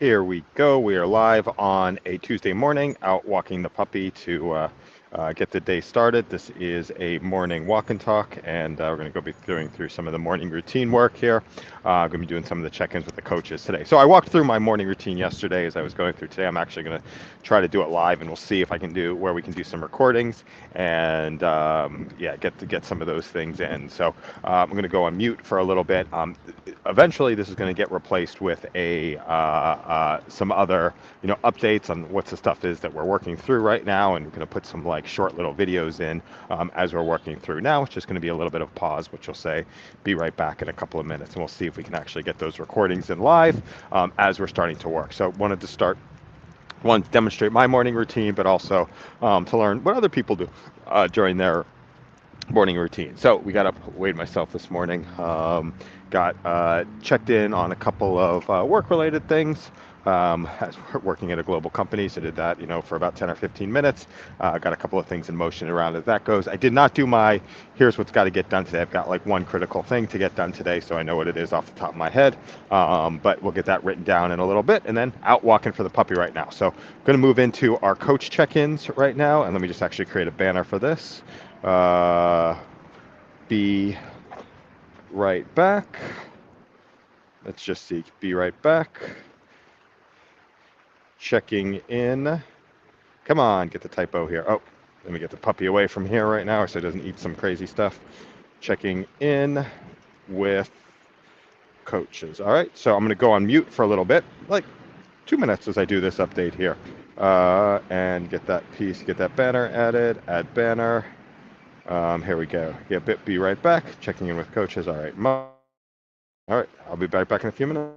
Here we go. We are live on a Tuesday morning, out walking the puppy to get the day started. This is a morning walk and talk, and we're going to go be doing through some of the morning routine work here. I'm going to be doing some of the check-ins with the coaches today. So I walked through my morning routine yesterday as I was going through today. I'm actually going to try to do it live, and we'll see if I can do where we can do some recordings and yeah, get some of those things in. So I'm going to go on mute for a little bit. Eventually, this is going to get replaced with a some other updates on what the stuff is that we're working through right now, and we're going to put some like short little videos in as we're working through. Now it's just going to be a little bit of pause, which will say be right back in a couple of minutes, and we'll see if we can actually get those recordings in live as we're starting to work. So wanted to start one, demonstrate my morning routine, but also to learn what other people do during their morning routine. So we got up, weighed myself this morning, got checked in on a couple of work-related things. As we're working at a global company, so did that, for about 10 or 15 minutes. Got a couple of things in motion around as that goes. I did not do my, here's what's got to get done today. I've got like one critical thing to get done today, so I know what it is off the top of my head. But we'll get that written down in a little bit, and then out walking for the puppy right now. So I'm going to move into our coach check-ins right now, and let me just actually create a banner for this. Be right back. Let's just see. Be right back. Checking in. Come on, get the typo here. Oh, let me get the puppy away from here right now so it doesn't eat some crazy stuff. Checking in with coaches. All right, so I'm going to go on mute for a little bit, like 2 minutes as I do this update here. And get that piece, get that banner added, add banner. Here we go. Yeah, be right back. Checking in with coaches. All right. All right. I'll be back in a few minutes.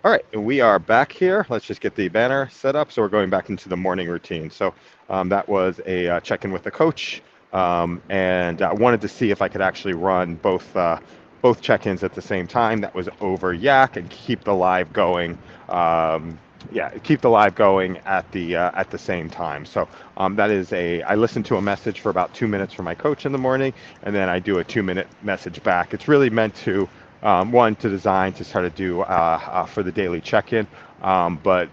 All right, we are back here. Let's just get the banner set up. So we're going back into the morning routine. So that was a check-in with the coach, and I wanted to see if I could actually run both check-ins at the same time. That was over Yak, and keep the live going. Yeah, keep the live going at the same time. So that is I listen to a message for about 2 minutes from my coach in the morning, and then I do a 2-minute message back. It's really meant to one, to design to sort of do for the daily check-in, but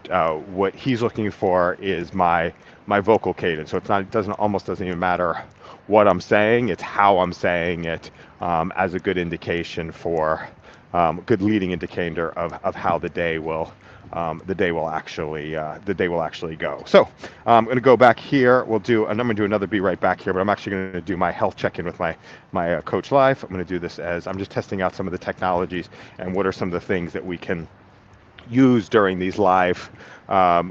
what he's looking for is my vocal cadence. So it almost doesn't even matter what I'm saying, it's how I'm saying it, as a good indication for good leading indicator of how the day will actually go. So I'm going to go back here. I'm going to do another be right back here, but I'm actually going to do my health check-in with my coach live. I'm going to do this as I'm just testing out some of the technologies and what are some of the things that we can use during these live, some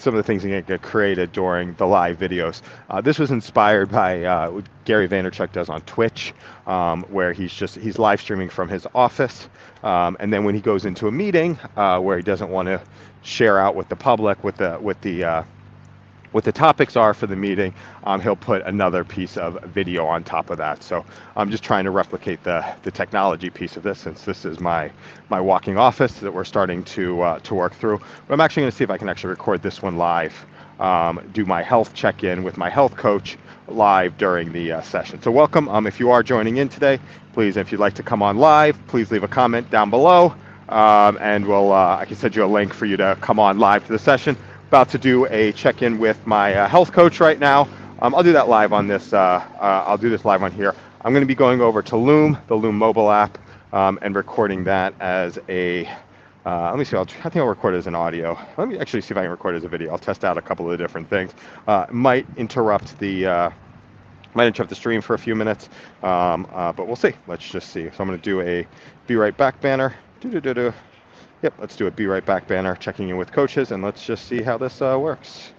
of the things that get created during the live videos. This was inspired by what Gary Vaynerchuk does on Twitch, where he's live streaming from his office, and then when he goes into a meeting where he doesn't want to share out with the public what the topics are for the meeting, he'll put another piece of video on top of that. So I'm just trying to replicate the technology piece of this, since this is my walking office that we're starting to work through. But I'm actually going to see if I can actually record this one live, do my health check-in with my health coach live during the session. So welcome. If you are joining in today, please, if you'd like to come on live, please leave a comment down below, and I can send you a link for you to come on live to the session. about to do a check-in with my health coach right now. I'll do that live on this. I'll do this live on here. I'm going to be going over to Loom, the Loom mobile app, and recording that as a. Let me see. I think I'll record it as an audio. Let me actually see if I can record it as a video. I'll test out a couple of the different things. Might interrupt the stream for a few minutes, but we'll see. Let's just see. So I'm going to do a be right back banner. Do-do-do-do. Yep, let's do a be right back banner, checking in with coaches, and let's just see how this works.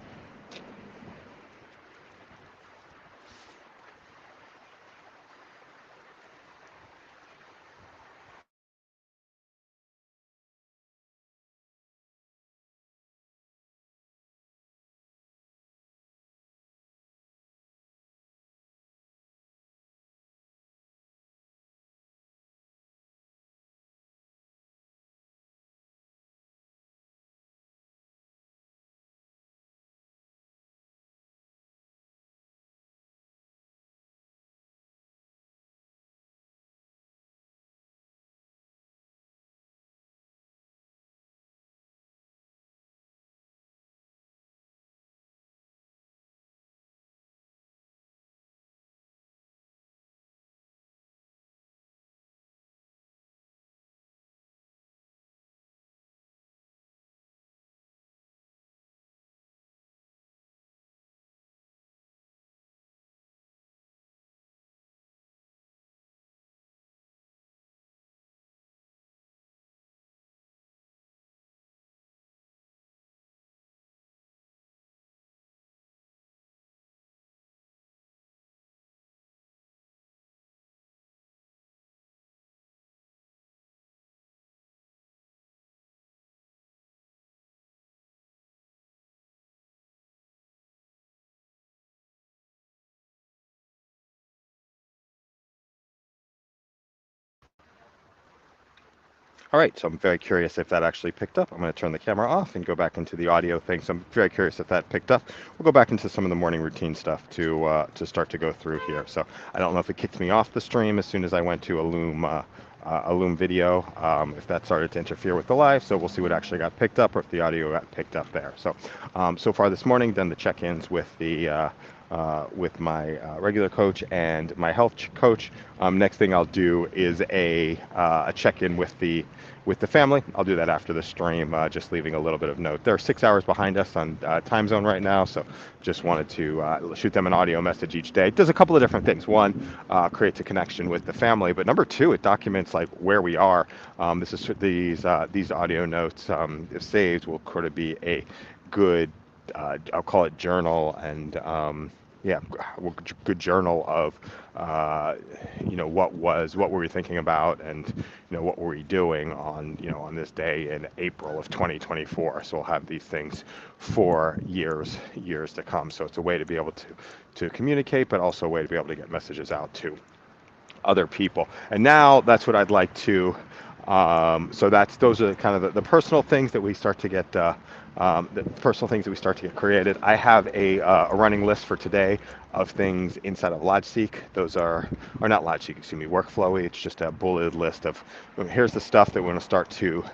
All right, so I'm very curious if that actually picked up. I'm going to turn the camera off and go back into the audio thing. So I'm very curious if that picked up. We'll go back into some of the morning routine stuff to start to go through here. So I don't know if it kicked me off the stream as soon as I went to a Loom video, if that started to interfere with the live. So we'll see what actually got picked up or if the audio got picked up there. So so far this morning, done the check-ins with with my regular coach and my health coach. Next thing I'll do is a check-in with the family. I'll do that after the stream, just leaving a little bit of note. They're 6 hours behind us on time zone right now, so just wanted to shoot them an audio message each day. It does a couple of different things. One, creates a connection with the family, but number two, it documents like where we are. This is these audio notes, if saved, will sort of be a good, I'll call it journal, and yeah, good journal of what were we thinking about, and what were we doing on on this day in April of 2024. So we'll have these things for years to come. So it's a way to be able to communicate, but also a way to be able to get messages out to other people. And now that's what I'd like to. So those are kind of the personal things that we start to get. The personal things that we start to get created. I have a running list for today of things inside of LogSeq. Those are, or not LogSeq, excuse me, Workflowy. It's just a bulleted list of here's the stuff that we're going to start to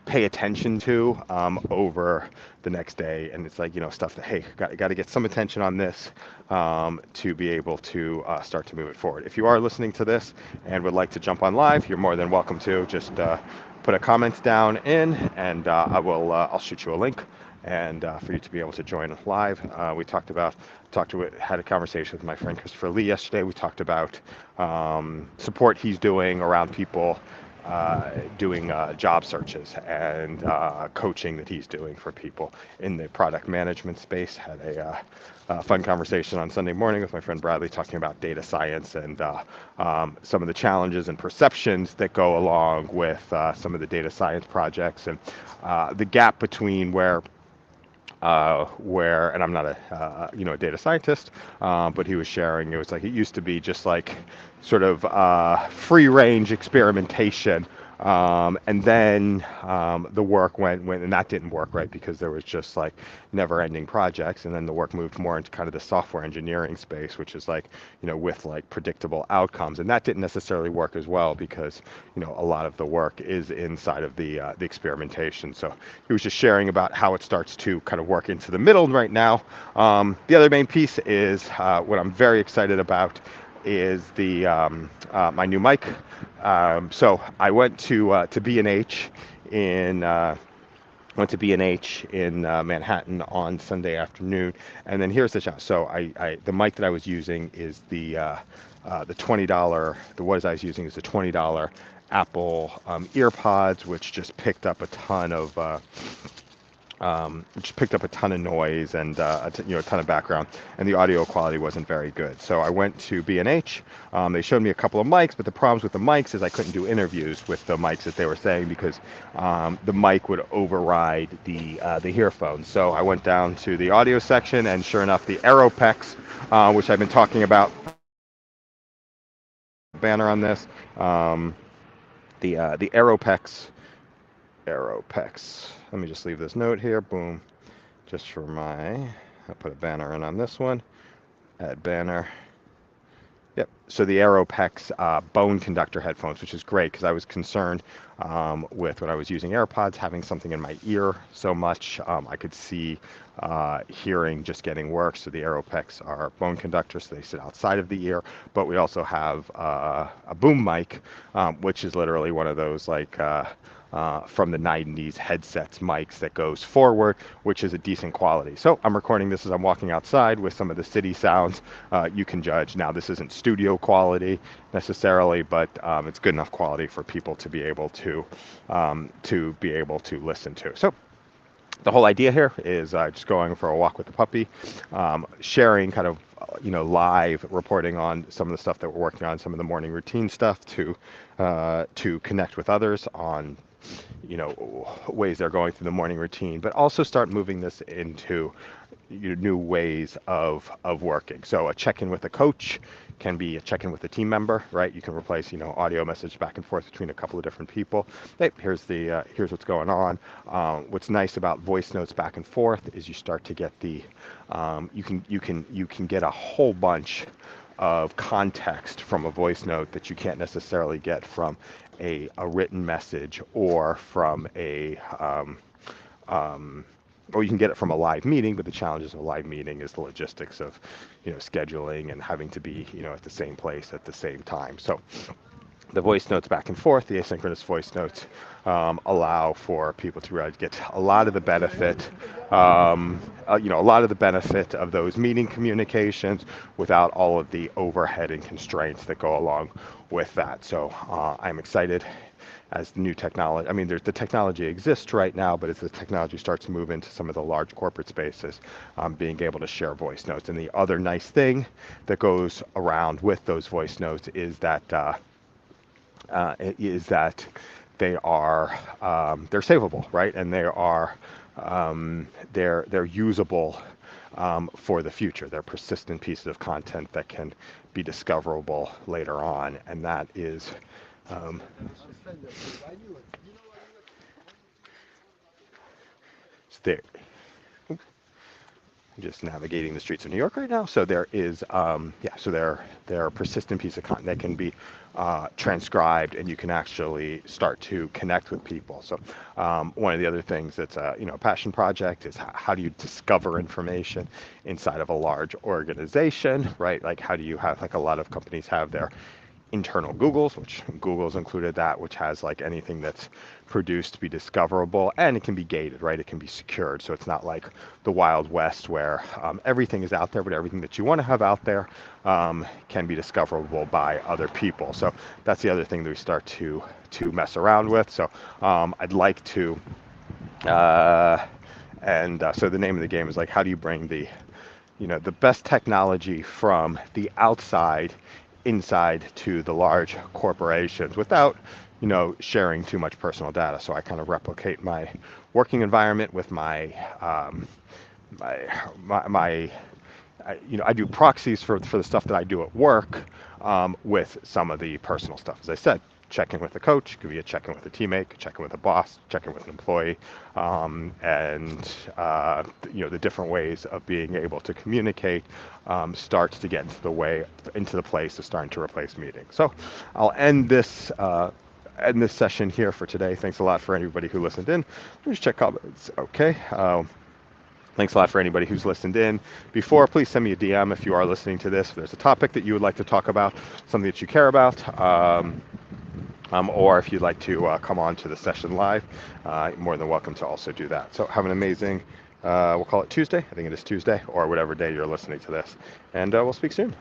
pay attention to over the next day. And it's like, stuff that, hey, got to get some attention on this to be able to start to move it forward. If you are listening to this and would like to jump on live, you're more than welcome to. Just put a comment down in, and I'll shoot you a link, and for you to be able to join live. We had a conversation with my friend Christopher Lee yesterday. We talked about support he's doing around people doing job searches, and coaching that he's doing for people in the product management space. Had a fun conversation on Sunday morning with my friend Bradley, talking about data science and some of the challenges and perceptions that go along with some of the data science projects, and the gap between where, and I'm not a data scientist, but he was sharing, it was like it used to be just like sort of free range experimentation And then the work went, and that didn't work, right? Because there was just like never-ending projects, and then the work moved more into kind of the software engineering space, which is like, with like predictable outcomes, and that didn't necessarily work as well because, a lot of the work is inside of the experimentation. So he was just sharing about how it starts to kind of work into the middle right now. The other main piece is what I'm very excited about is the my new mic. So I went to B&H in Manhattan on Sunday afternoon, and then here's the shot. So the mic that I was using is the $20. The was I was using is the $20 Apple EarPods, which just picked up a ton of which picked up a ton of noise and a ton of background, and the audio quality wasn't very good. So I went to B&H. They showed me a couple of mics, but the problems with the mics is I couldn't do interviews with the mics that they were saying because the mic would override the earphones. So I went down to the audio section, and sure enough, the Aeropex, which I've been talking about, banner on this, the Aeropex. Let me just leave this note here. Boom. Just for I'll put a banner in on this one. Add banner. Yep. So the Aeropex bone conductor headphones, which is great because I was concerned with when I was using AirPods having something in my ear so much. I could see hearing just getting worse. So the Aeropex are bone conductors, so they sit outside of the ear. But we also have a boom mic, which is literally one of those like from the 90s headsets mics that goes forward, which is a decent quality. So I'm recording this as I'm walking outside with some of the city sounds. You can judge. Now, this isn't studio quality necessarily, but it's good enough quality for people to be able to listen to. So the whole idea here is just going for a walk with the puppy, sharing kind of live reporting on some of the stuff that we're working on, some of the morning routine stuff to connect with others on ways they're going through the morning routine, but also start moving this into new ways of working. So a check-in with a coach can be a check-in with a team member, right? You can replace audio message back and forth between a couple of different people. Hey, here's what's going on. What's nice about voice notes back and forth is you start to get you can get a whole bunch of context from a voice note that you can't necessarily get from a written message or from or you can get it from a live meeting, but the challenges of a live meeting is the logistics of scheduling and having to be at the same place at the same time. So the voice notes back and forth, the asynchronous voice notes allow for people to really get a lot of the benefit, a lot of the benefit of those meeting communications without all of the overhead and constraints that go along with that. So I'm excited as the new technology. I mean, the technology exists right now, but as the technology starts to move into some of the large corporate spaces, being able to share voice notes. And the other nice thing that goes around with those voice notes is that they are they're savable, right? And they're usable for the future. They're persistent pieces of content that can be discoverable later on, and that is there. Just navigating the streets of New York right now. So there is, so they're a persistent piece of content that can be transcribed, and you can actually start to connect with people. So one of the other things that's a passion project is how do you discover information inside of a large organization, right? Like how do you have, like a lot of companies have their internal Googles, which Google's included that, which has like anything that's produced to be discoverable, and it can be gated, right? It can be secured, so it's not like the Wild West where everything is out there, but everything that you want to have out there can be discoverable by other people. So that's the other thing that we start to mess around with. So I'd like to, so the name of the game is like, how do you bring the best technology from the outside inside to the large corporations without sharing too much personal data. So I kind of replicate my working environment with my I do proxies for the stuff that I do at work with some of the personal stuff. As I said, check-in with a coach, could be a check-in with a teammate, check-in with a boss, check-in with an employee, and the different ways of being able to communicate starts to get into the place of starting to replace meetings. So I'll end this session here for today. Thanks a lot for anybody who listened in. Let me just check comments. Okay. Thanks a lot for anybody who's listened in before. Please send me a DM if you are listening to this. If there's a topic that you would like to talk about, something that you care about, or if you'd like to come on to the session live, more than welcome to also do that. So have an amazing, we'll call it Tuesday. I think it is Tuesday, or whatever day you're listening to this. And we'll speak soon.